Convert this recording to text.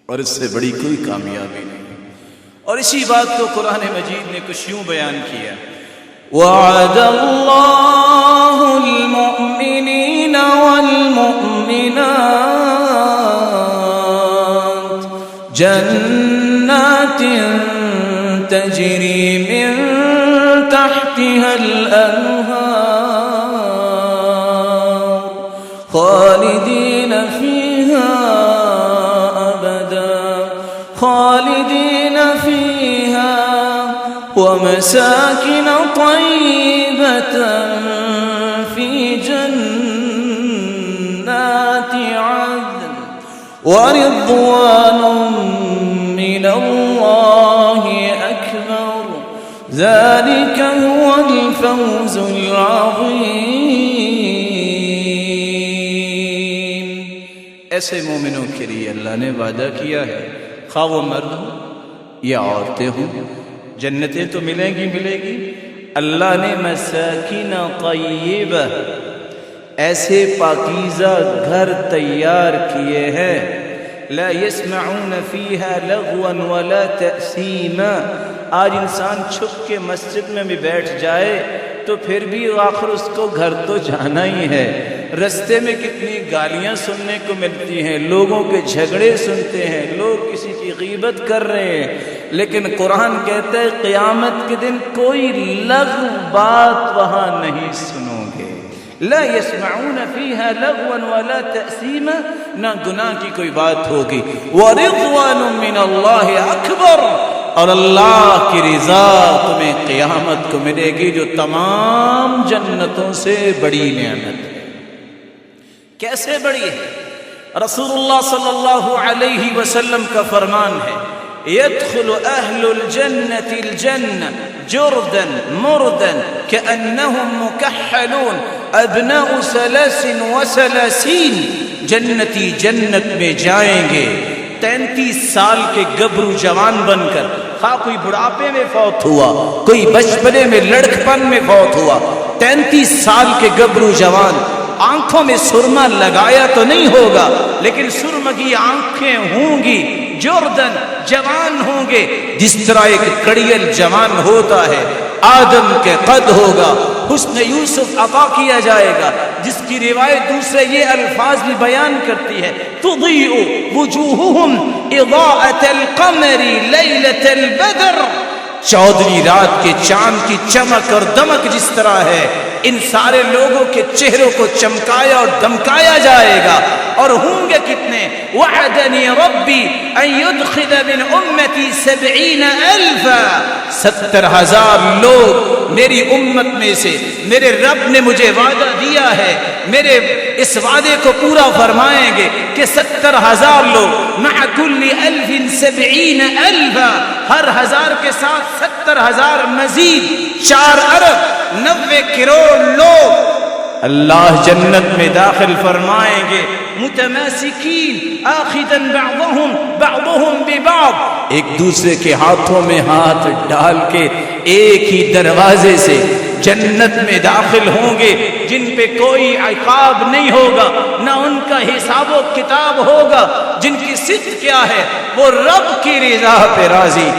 اور اس سے بڑی کوئی کامیابی نہیں۔ اور اسی بات کو قرآن مجید نے کچھ یوں بیان کیا، وعد اللہ المؤمنین والمؤمنات جنات تجری من تحتها الانہار خالدین فیہا ابدا خالدین فیہا ومساکن طیبة فی جنات عدن ورضوان من اللہ اکبر ذلك هو الفوز العظیم۔ ایسے مومنوں کے لیے اللہ نے وعدہ کیا ہے، خواہ وہ مرد ہوں یا عورتیں ہوں، جنتیں تو ملیں گی۔ اللہ نے مساکن طیبہ، ایسے پاکیزہ گھر تیار کیے ہیں، لا يسمعون فيها لغوا ولا تأثیما۔ آج انسان چھپ کے مسجد میں بھی بیٹھ جائے تو پھر بھی آخر اس کو گھر تو جانا ہی ہے۔ رستے میں کتنی گالیاں سننے کو ملتی ہیں، لوگوں کے جھگڑے سنتے ہیں، لوگ کسی کی غیبت کر رہے ہیں، لیکن قرآن کہتا ہے قیامت کے دن کوئی لغو بات وہاں نہیں سنو گے۔ لا يسمعون فيها لغوا ولا تأثیما، نہ گناہ کی کوئی بات ہوگی۔ ورضوان من اللہ اکبر، اور اللہ کی رضا تمہیں قیامت کو ملے گی جو تمام جنتوں سے بڑی نعمت ہے۔ کیسے بڑی ہے؟ رسول اللہ صلی اللہ علیہ وسلم کا فرمان ہے، يدخل اہل الجنة الجنة جردا مردا كأنهم مكحلون ابناء 33 جنتی جنت میں جائیں گے 33 سال کے گبرو جوان بن کر، خواہ کوئی بڑھاپے میں فوت ہوا، کوئی بچپنے میں لڑکپن میں فوت ہوا، 33 سال کے گبرو جوان، آنکھوں میں سرما لگایا تو نہیں ہوگا لیکن سرمگی آنکھیں ہوں گی، جردن جوان ہوں گے، جس طرح ایک کڑیل جوان ہوتا ہے، آدم کے قد ہوگا، حسن یوسف عطا کیا جائے گا، جس کی روایت دوسرے یہ الفاظ بھی بیان کرتی ہے، تضیء وجوہہم اضاءۃ القمر لیلۃ البدر، 14ویں رات کے چاند کی چمک اور دمک جس طرح ہے، ان سارے لوگوں کے چہروں کو چمکایا اور دمکایا جائے گا۔ اور ہوں گے کتنے؟ وعدنی ربی ان يدخل من امتی 70,000، 70,000 لوگ میری امت میں سے میرے رب نے مجھے وعدہ دیا ہے، میرے اس وعدے کو پورا فرمائیں گے کہ 70,000 لوگ، مع كل 1000 70,000، ہر 1000 کے ساتھ 70,000 مزید 4 ارب 90 کروڑ لوگ اللہ جنت میں داخل فرمائیں گے، متماسکین آخذا بعضهم ببعض، ایک دوسرے کے ہاتھوں میں ہاتھ ڈال کے ایک ہی دروازے سے جنت میں داخل ہوں گے، جن پہ کوئی عقاب نہیں ہوگا، نہ ان کا حساب و کتاب ہوگا، جن کی صدق کیا ہے، وہ رب کی رضا پہ راضی۔